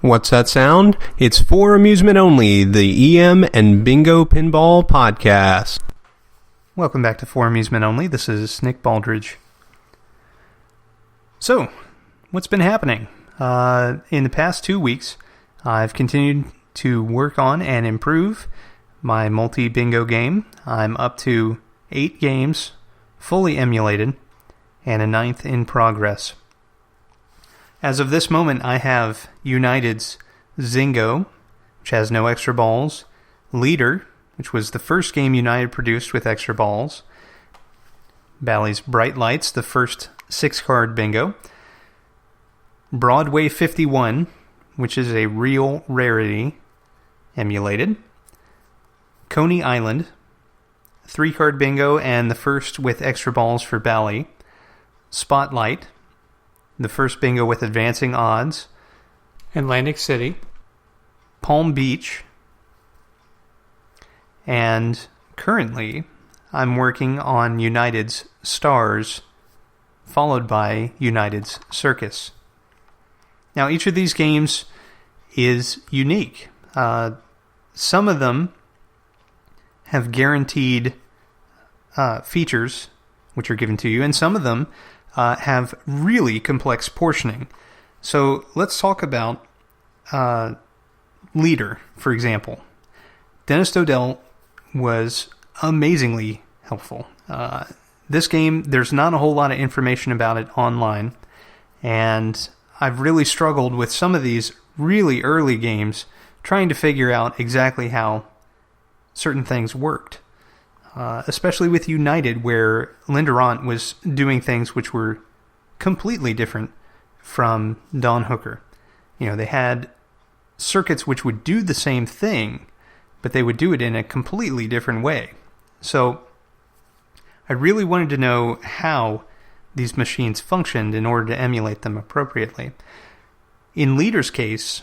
What's that sound? It's for amusement only, the EM and Bingo Pinball Podcast. Welcome back to For Amusement Only. This is Nick Baldridge. So, what's been happening? In the past 2 weeks, I've continued to work on and improve my multi-bingo game. I'm up to 8 games, fully emulated, and a 9th in progress. As of this moment, I have United's Zingo, which has no extra balls, Leader, which was the first game United produced with extra balls, Bally's Bright Lights, the first 6-card bingo, Broadway 51, which is a real rarity, emulated, Coney Island, 3-card bingo and the first with extra balls for Bally, Spotlight, the first bingo with advancing odds, Atlantic City, Palm Beach, and currently I'm working on United's Stars, followed by United's Circus. Now, each of these games is unique. Some of them have guaranteed features which are given to you, and some of them have really complex portioning. So let's talk about Leader, for example. Dennis Dodell was amazingly helpful. This game, there's not a whole lot of information about it online, and I've really struggled with some of these really early games trying to figure out exactly how certain things worked. Especially with United, where Linderant was doing things which were completely different from Don Hooker. You know, they had circuits which would do the same thing, but they would do it in a completely different way. So I really wanted to know how these machines functioned in order to emulate them appropriately. In Leader's case,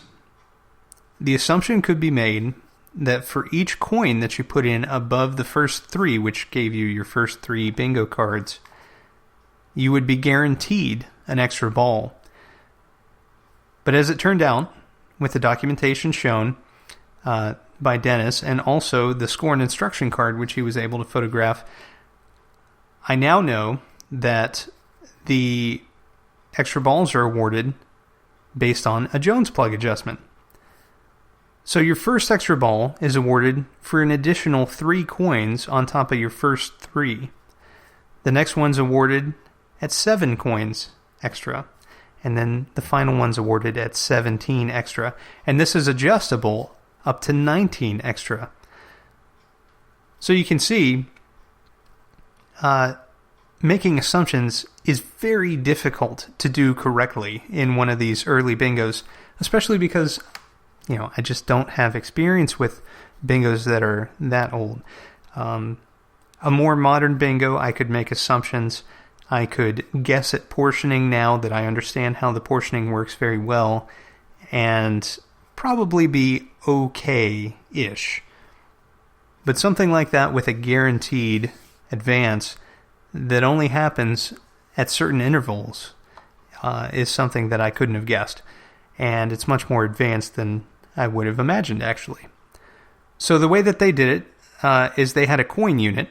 the assumption could be made that for each coin that you put in above the first 3, which gave you your first 3 bingo cards, you would be guaranteed an extra ball. But as it turned out, with the documentation shown by Dennis, and also the score and instruction card which he was able to photograph, I now know that the extra balls are awarded based on a Jones plug adjustment. So your first extra ball is awarded for an additional 3 coins on top of your first 3. The next one's awarded at 7 coins extra. And then the final one's awarded at 17 extra. And this is adjustable up to 19 extra. So you can see, making assumptions is very difficult to do correctly in one of these early bingos, especially because I just don't have experience with bingos that are that old. A more modern bingo, I could make assumptions. I could guess at portioning now that I understand how the portioning works very well, and probably be okay-ish. But something like that with a guaranteed advance that only happens at certain intervals is something that I couldn't have guessed. And it's much more advanced than I would have imagined, actually. So the way that they did it is they had a coin unit,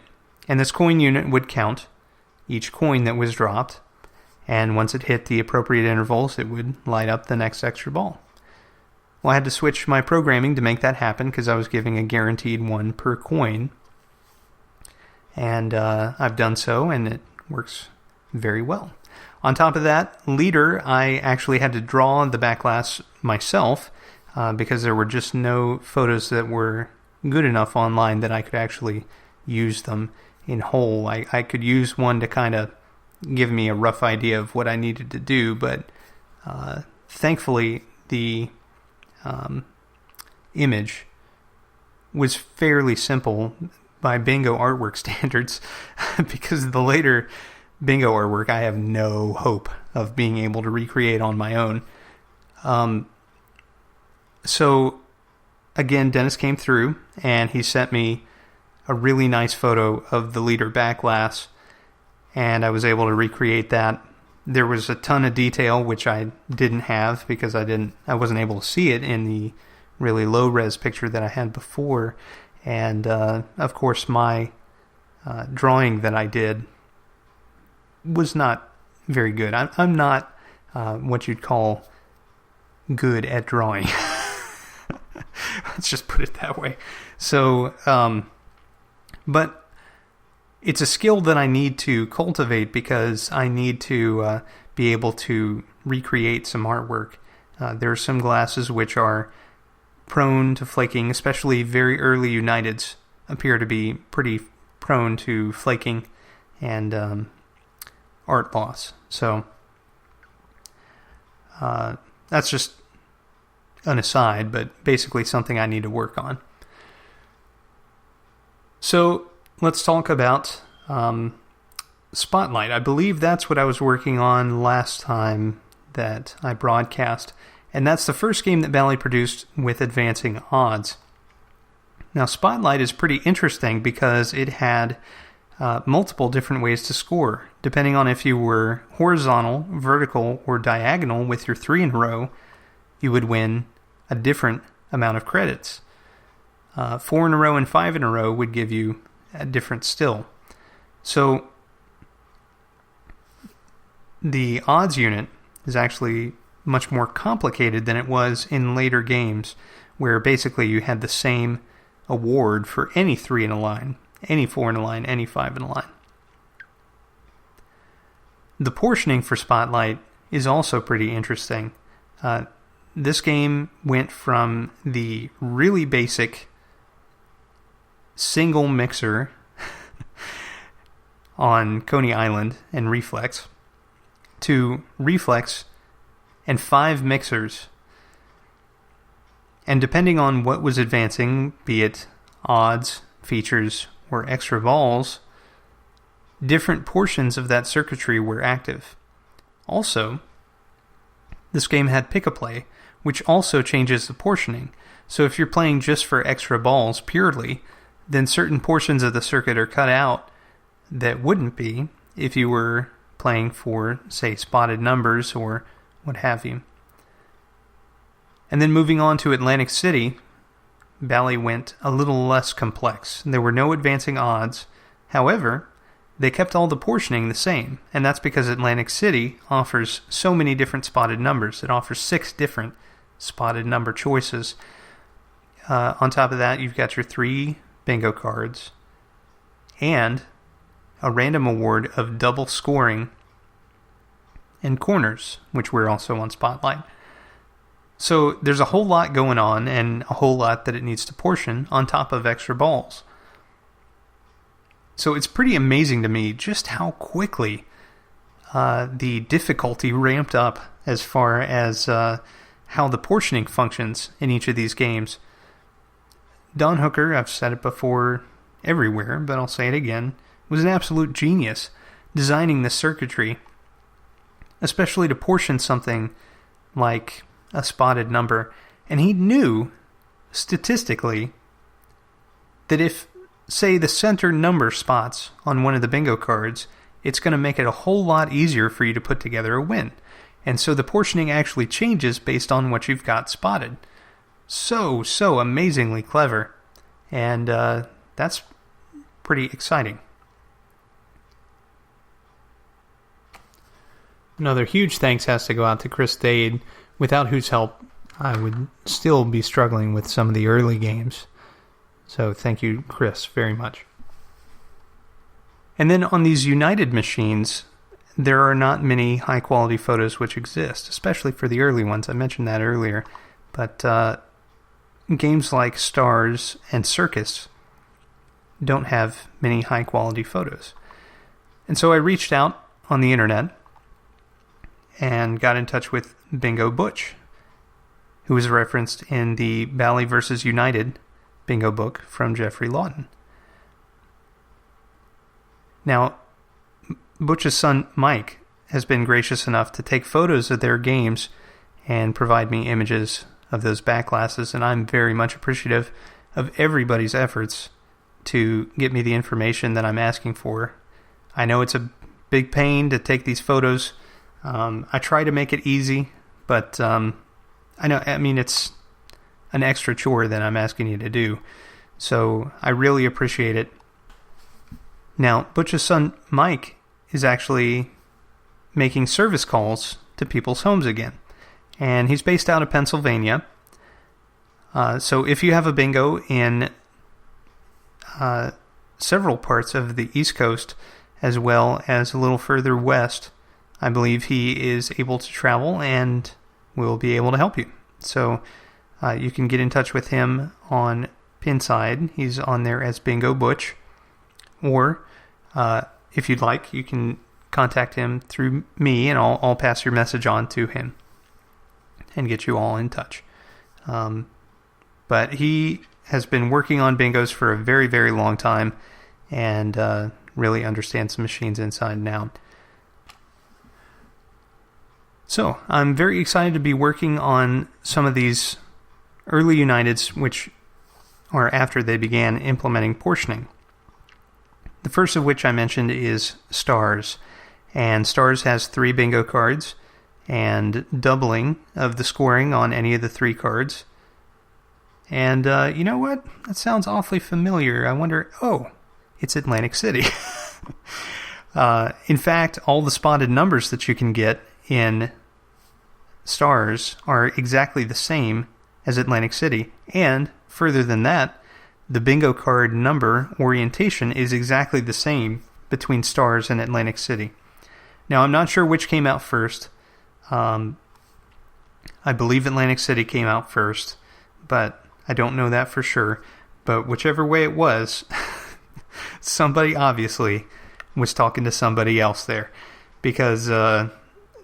and this coin unit would count each coin that was dropped, and once it hit the appropriate intervals, it would light up the next extra ball. Well, I had to switch my programming to make that happen because I was giving a guaranteed 1 per coin, and I've done so, and it works very well. On top of that, Leader, I actually had to draw the backglass myself, because there were just no photos that were good enough online that I could actually use them in whole. I could use one to kind of give me a rough idea of what I needed to do, but thankfully the image was fairly simple by bingo artwork standards, because the later bingo artwork I have no hope of being able to recreate on my own. So, again, Dennis came through, and he sent me a really nice photo of the Leader back glass, and I was able to recreate that There was a ton of detail which I didn't have because I wasn't able to see it in the really low res picture that I had before, and of course my drawing that I did was not very good. I'm not what you'd call good at drawing. Let's just put it that way. So, but it's a skill that I need to cultivate because I need to be able to recreate some artwork. There are some glasses which are prone to flaking, especially very early Uniteds appear to be pretty prone to flaking and art loss. So that's just an aside, but basically something I need to work on. So let's talk about Spotlight. I believe that's what I was working on last time that I broadcast, and that's the first game that Bally produced with advancing odds. Now, Spotlight is pretty interesting because it had multiple different ways to score, depending on if you were horizontal, vertical, or diagonal with your 3 in a row, you would win a different amount of credits. 4 in a row and 5 in a row would give you a different still. So the odds unit is actually much more complicated than it was in later games, where basically you had the same award for any 3 in a line, any 4 in a line, any 5 in a line. The portioning for Spotlight is also pretty interesting. This game went from the really basic single mixer on Coney Island and Reflex to Reflex and 5 mixers. And depending on what was advancing, be it odds, features, or extra balls, different portions of that circuitry were active. Also, this game had pick-a-play, which also changes the portioning. So if you're playing just for extra balls purely, then certain portions of the circuit are cut out that wouldn't be if you were playing for, say, spotted numbers or what have you. And then moving on to Atlantic City, Bally went a little less complex. There were no advancing odds. However, they kept all the portioning the same, and that's because Atlantic City offers so many different spotted numbers. It offers 6 different spotted number choices. On top of that, you've got your 3 bingo cards and a random award of double scoring and corners, which were also on Spotlight. So there's a whole lot going on and a whole lot that it needs to portion on top of extra balls. So it's pretty amazing to me just how quickly the difficulty ramped up as far as how the portioning functions in each of these games. Don Hooker, I've said it before everywhere, but I'll say it again, was an absolute genius designing the circuitry, especially to portion something like a spotted number. And he knew, statistically, that if, say, the center number spots on one of the bingo cards, it's going to make it a whole lot easier for you to put together a win. And so the portioning actually changes based on what you've got spotted. So amazingly clever. And that's pretty exciting. Another huge thanks has to go out to Chris Dade, without whose help I would still be struggling with some of the early games. So thank you, Chris, very much. And then on these United machines, there are not many high-quality photos which exist, especially for the early ones. I mentioned that earlier. But games like Stars and Circus don't have many high-quality photos. And so I reached out on the internet and got in touch with Bingo Butch, who was referenced in the Bally vs. United bingo book from Jeffrey Lawton. Now, Butch's son Mike has been gracious enough to take photos of their games and provide me images of those back glasses, and I'm very much appreciative of everybody's efforts to get me the information that I'm asking for. I know it's a big pain to take these photos. I try to make it easy, but I mean, it's an extra chore that I'm asking you to do. So I really appreciate it. Now, Butch's son, Mike, is actually making service calls to people's homes again. And he's based out of Pennsylvania. So if you have a bingo in several parts of the East Coast, as well as a little further west, I believe he is able to travel and will be able to help you. So you can get in touch with him on Pinside. He's on there as Bingo Butch. Or if you'd like, you can contact him through me, and I'll pass your message on to him and get you all in touch. But he has been working on bingos for a very, very long time, and really understands the machines inside and out. So I'm very excited to be working on some of these early Uniteds, which are after they began implementing portioning. The first of which I mentioned is Stars. And Stars has 3 bingo cards and doubling of the scoring on any of the 3 cards. And you know what? That sounds awfully familiar. I wonder, it's Atlantic City. In fact, all the spotted numbers that you can get in Stars are exactly the same as Atlantic City. And further than that, the bingo card number orientation is exactly the same between Stars and Atlantic City. Now, I'm not sure which came out first. I believe Atlantic City came out first, but I don't know that for sure. But whichever way it was, somebody obviously was talking to somebody else there, because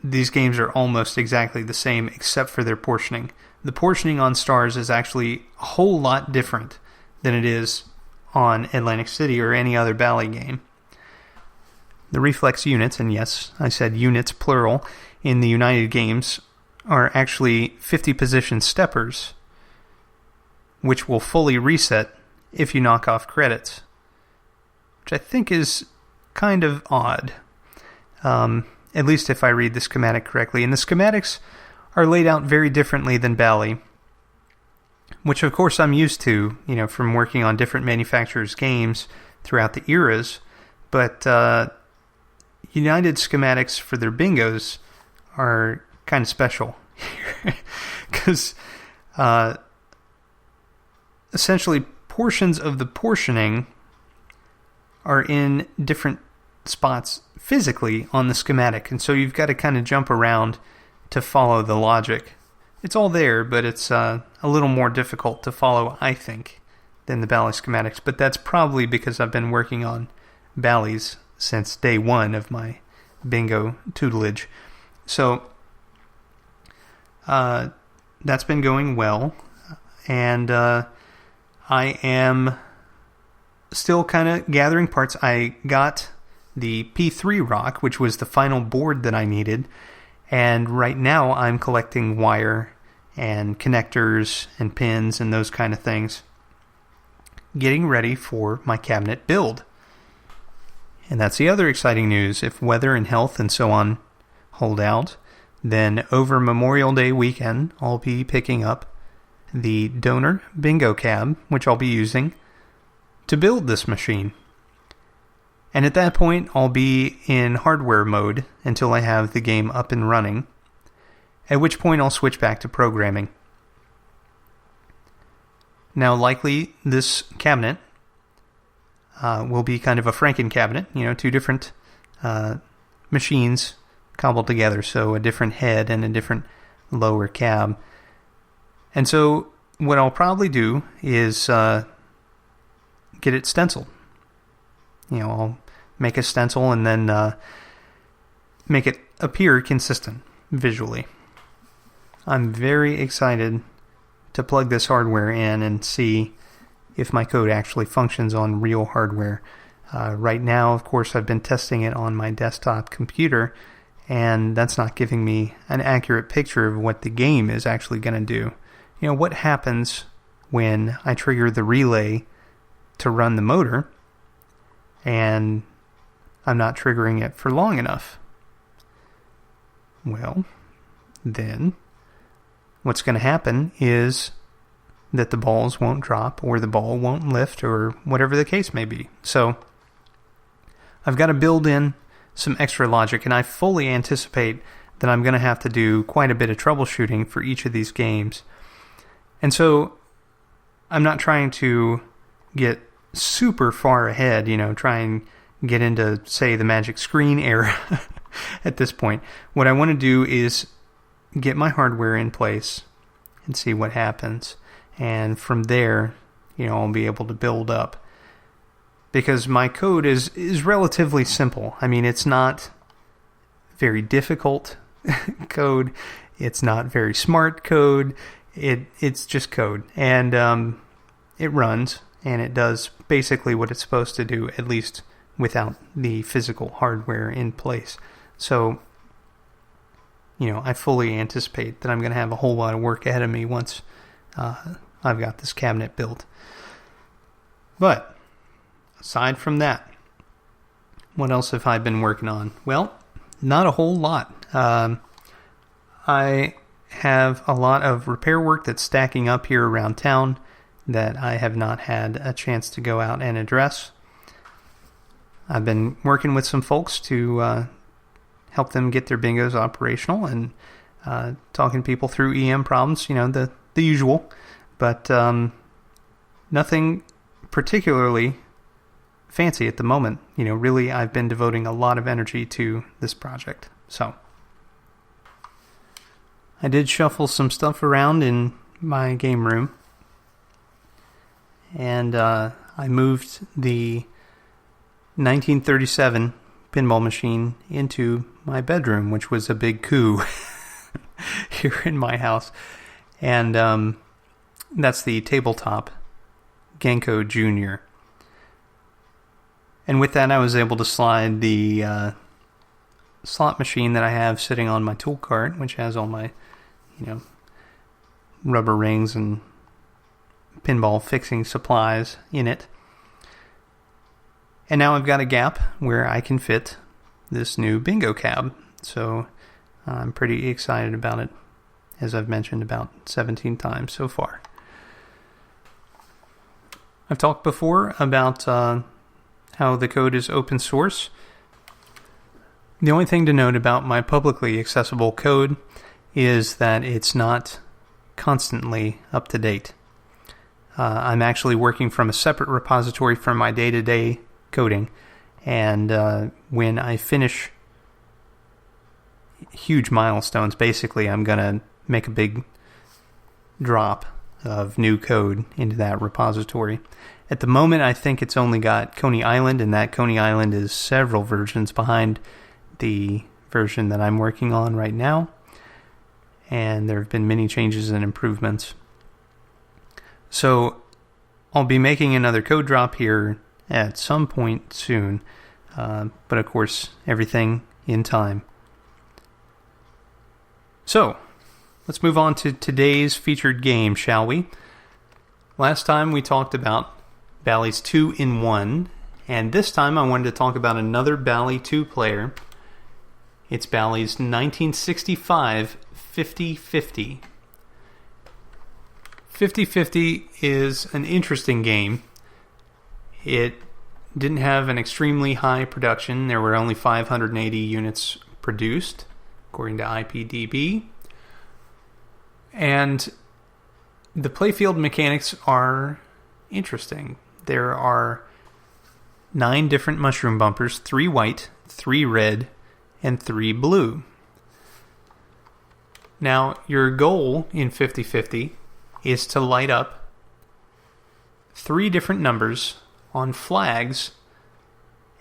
these games are almost exactly the same except for their portioning. The portioning on Stars is actually a whole lot different than it is on Atlantic City or any other Bally game. The reflex units, and yes, I said units plural, in the United games are actually 50 position steppers, which will fully reset if you knock off credits, which I think is kind of odd, at least if I read the schematic correctly. And the schematics are laid out very differently than Bally, which of course I'm used to, from working on different manufacturers' games throughout the eras, but United schematics for their bingos are kind of special because essentially portions of the portioning are in different spots physically on the schematic, and so you've got to kind of jump around to follow the logic. It's all there, but it's a little more difficult to follow, I think, than the Bally schematics, but that's probably because I've been working on Bally's since day one of my bingo tutelage. So that's been going well, and I am still kind of gathering parts. I got the P3 rock, which was the final board that I needed, and right now I'm collecting wire and connectors and pins and those kind of things, getting ready for my cabinet build. And that's the other exciting news. If weather and health and so on hold out, then over Memorial Day weekend, I'll be picking up the donor bingo cab, which I'll be using to build this machine. And at that point, I'll be in hardware mode until I have the game up and running, at which point I'll switch back to programming. Now, likely, this cabinet will be kind of a Franken cabinet, 2 different machines cobbled together, so a different head and a different lower cab. And so what I'll probably do is get it stenciled. I'll make a stencil and then make it appear consistent visually. I'm very excited to plug this hardware in and see if my code actually functions on real hardware. Right now, of course, I've been testing it on my desktop computer, and that's not giving me an accurate picture of what the game is actually going to do. What happens when I trigger the relay to run the motor, and I'm not triggering it for long enough? Well, then what's going to happen is that the balls won't drop or the ball won't lift or whatever the case may be. So I've got to build in some extra logic, and I fully anticipate that I'm going to have to do quite a bit of troubleshooting for each of these games. And so I'm not trying to get super far ahead, try and get into, say, the magic screen era at this point. What I want to do is get my hardware in place and see what happens. And from there, I'll be able to build up. Because my code is relatively simple. I mean, it's not very difficult code. It's not very smart code. It's just code. And it runs, and it does basically what it's supposed to do, at least without the physical hardware in place. So, I fully anticipate that I'm going to have a whole lot of work ahead of me once I've got this cabinet built. But aside from that, what else have I been working on? Well, not a whole lot. I have a lot of repair work that's stacking up here around town that I have not had a chance to go out and address. I've been working with some folks to help them get their bingos operational and talking to people through EM problems, the usual. But nothing particularly fancy at the moment. Really, I've been devoting a lot of energy to this project. So I did shuffle some stuff around in my game room, and I moved the 1937 pinball machine into my bedroom, which was a big coup here in my house. And that's the tabletop Genko Junior. And with that, I was able to slide the slot machine that I have sitting on my tool cart, which has all my, rubber rings and pinball fixing supplies in it. And now I've got a gap where I can fit this new bingo cab. So I'm pretty excited about it, as I've mentioned about 17 times so far. I've talked before about how the code is open source. The only thing to note about my publicly accessible code is that it's not constantly up to date. I'm actually working from a separate repository from my day-to-day coding, and when I finish huge milestones, basically I'm going to make a big drop of new code into that repository. At the moment, I think it's only got Coney Island, and that Coney Island is several versions behind the version that I'm working on right now. And there have been many changes and improvements. So I'll be making another code drop here at some point soon. But of course, everything in time. So let's move on to today's featured game, shall we? Last time we talked about Bally's 2-in-1, and this time I wanted to talk about another Bally 2 player. It's Bally's 1965 50-50. 50-50 is an interesting game. It didn't have an extremely high production. There were only 580 units produced, according to IPDB. And the playfield mechanics are interesting. There are 9 different mushroom bumpers, 3 white, 3 red, and 3 blue. Now, your goal in 50-50 is to light up 3 different numbers on flags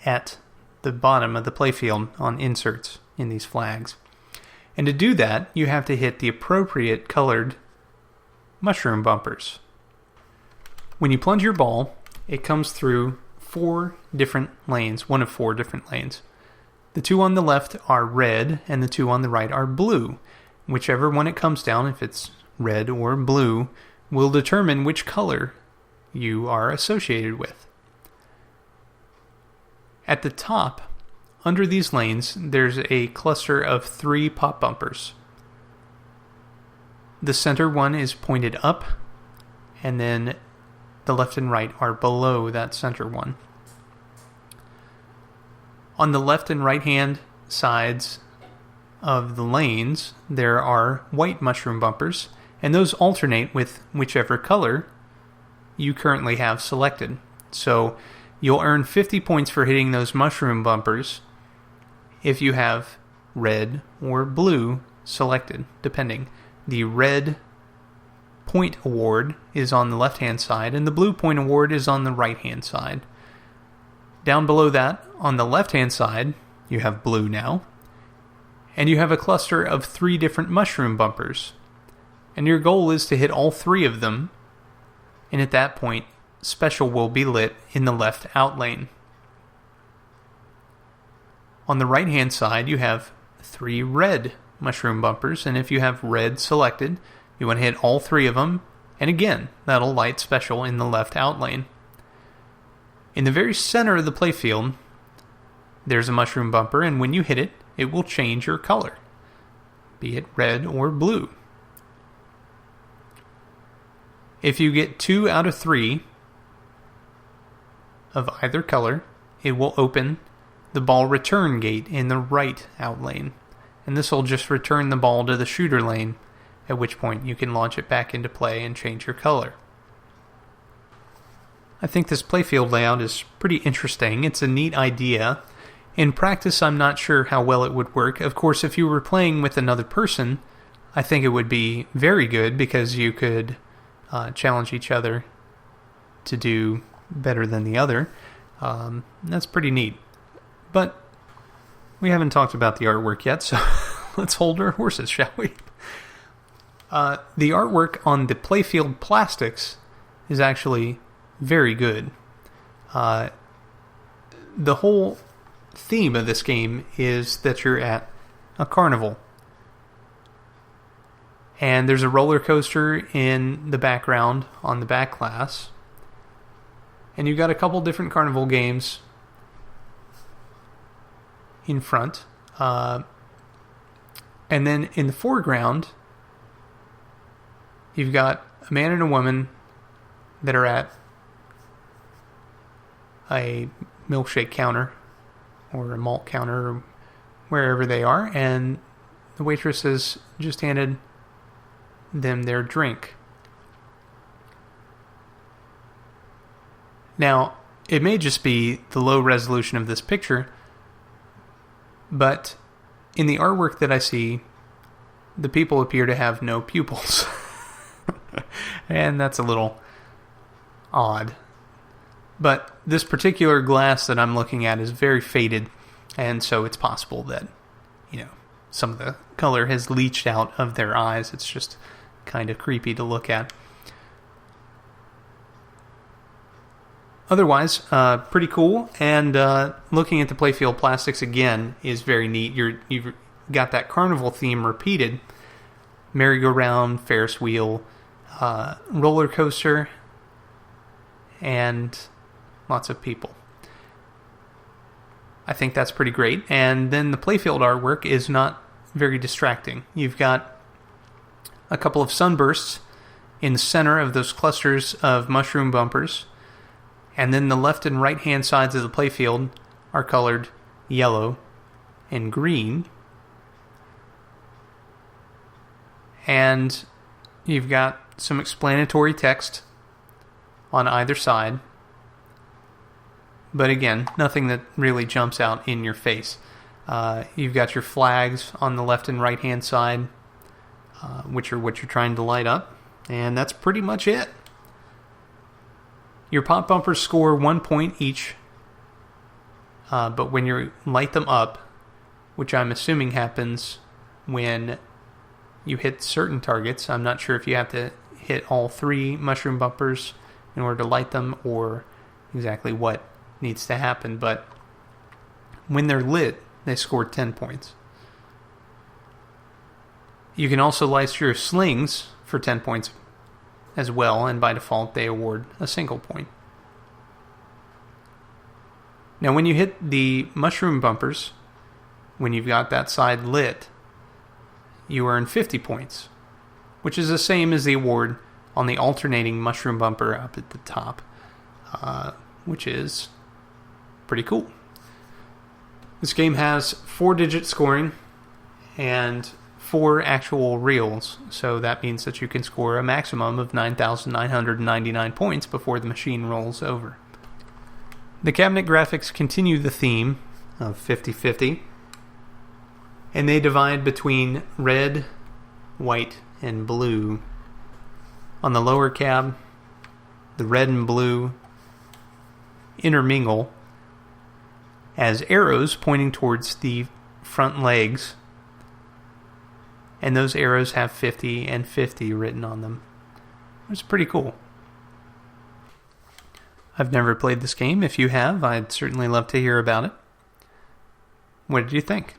at the bottom of the playfield on inserts in these flags. And to do that, you have to hit the appropriate colored mushroom bumpers. When you plunge your ball, it comes through 4 different lanes, one of 4 different lanes. The 2 on the left are red, and the 2 on the right are blue. Whichever one it comes down, if it's red or blue, will determine which color you are associated with. At the top under these lanes, there's a cluster of 3 pop bumpers. The center one is pointed up, and then the left and right are below that center one. On the left and right hand sides of the lanes, there are white mushroom bumpers, and those alternate with whichever color you currently have selected. So you'll earn 50 points for hitting those mushroom bumpers if you have red or blue selected, depending. The red point award is on the left-hand side, and the blue point award is on the right-hand side. Down below that, on the left-hand side, you have blue now, and you have a cluster of 3 different mushroom bumpers. And your goal is to hit all 3 of them, and at that point, special will be lit in the left out lane. On the right-hand side, you have 3 red mushroom bumpers, and if you have red selected, you want to hit all 3 of them, and again, that'll light special in the left out lane. In the very center of the playfield, there's a mushroom bumper, and when you hit it, it will change your color, be it red or blue. If you get 2 out of 3 of either color, it will open the ball return gate in the right out lane, and this will just return the ball to the shooter lane, at which point you can launch it back into play and change your color. I think this playfield layout is pretty interesting. It's a neat idea. In practice, I'm not sure how well it would work. Of course, if you were playing with another person, I think it would be very good because you could challenge each other to do better than the other. That's pretty neat. But we haven't talked about the artwork yet, so let's hold our horses, shall we? The artwork on the playfield plastics is actually very good. The whole theme of this game is that you're at a carnival. And there's a roller coaster in the background on the back glass. And you've got a couple different carnival games in front. And then in the foreground, you've got a man and a woman that are at a milkshake counter or a malt counter or wherever they are, and the waitress has just handed them their drink. Now, it may just be the low resolution of this picture, but in the artwork that I see, the people appear to have no pupils. And that's a little odd. But this particular glass that I'm looking at is very faded, and so it's possible that, some of the color has leached out of their eyes. It's just kind of creepy to look at. Otherwise, pretty cool, and looking at the playfield plastics again is very neat. You've got that carnival theme repeated. Merry-go-round, Ferris wheel, roller coaster, and lots of people. I think that's pretty great. And then the playfield artwork is not very distracting. You've got a couple of sunbursts in the center of those clusters of mushroom bumpers. And then the left and right hand sides of the playfield are colored yellow and green. And you've got some explanatory text on either side. But again, nothing that really jumps out in your face. You've got your flags on the left and right hand side, which are what you're trying to light up. And that's pretty much it. Your pop bumpers score 1 point each. But when you light them up, which I'm assuming happens when you hit certain targets, I'm not sure if you have to hit all 3 mushroom bumpers in order to light them or exactly what needs to happen, but when they're lit, they score 10 points. You can also light your slings for 10 points as well, and by default they award a single point. Now, when you hit the mushroom bumpers, when you've got that side lit, you earn 50 points, which is the same as the award on the alternating mushroom bumper up at the top, which is pretty cool. This game has 4-digit scoring and 4 actual reels, so that means that you can score a maximum of 9,999 points before the machine rolls over. The cabinet graphics continue the theme of 50-50, and they divide between red, white, and blue. On the lower cab, the red and blue intermingle as arrows pointing towards the front legs, and those arrows have 50 and 50 written on them. It's pretty cool. I've never played this game. If you have, I'd certainly love to hear about it. What did you think?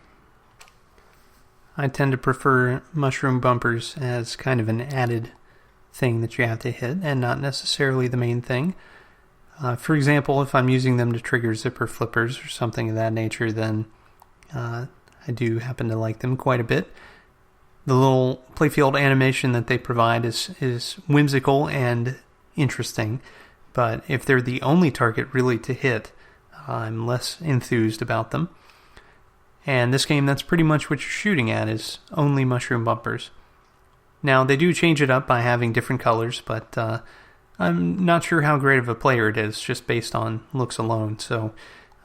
I tend to prefer mushroom bumpers as kind of an added thing that you have to hit, and not necessarily the main thing. For example, if I'm using them to trigger zipper flippers or something of that nature, then I do happen to like them quite a bit. The little playfield animation that they provide is whimsical and interesting, but if they're the only target really to hit, I'm less enthused about them. And this game, that's pretty much what you're shooting at, is only mushroom bumpers. Now, they do change it up by having different colors, but I'm not sure how great of a player it is, just based on looks alone. So,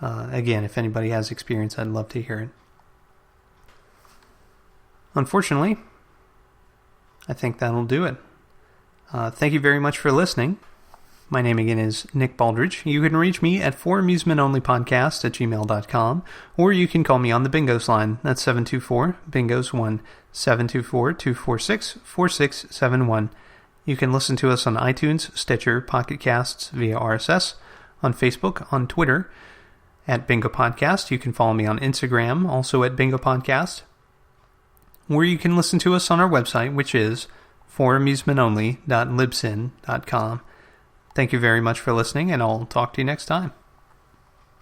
again, if anybody has experience, I'd love to hear it. Unfortunately, I think that'll do it. Thank you very much for listening. My name again is Nick Baldridge. You can reach me at foramusementonlypodcast@gmail.com, or you can call me on the Bingos line. That's 724-BINGOS1, 724-246-4671. You can listen to us on iTunes, Stitcher, Pocket Casts via RSS, on Facebook, on Twitter, at Bingo Podcast. You can follow me on Instagram, also at Bingo Podcast. Or you can listen to us on our website, which is foramusementonly.libsyn.com. Thank you very much for listening, and I'll talk to you next time.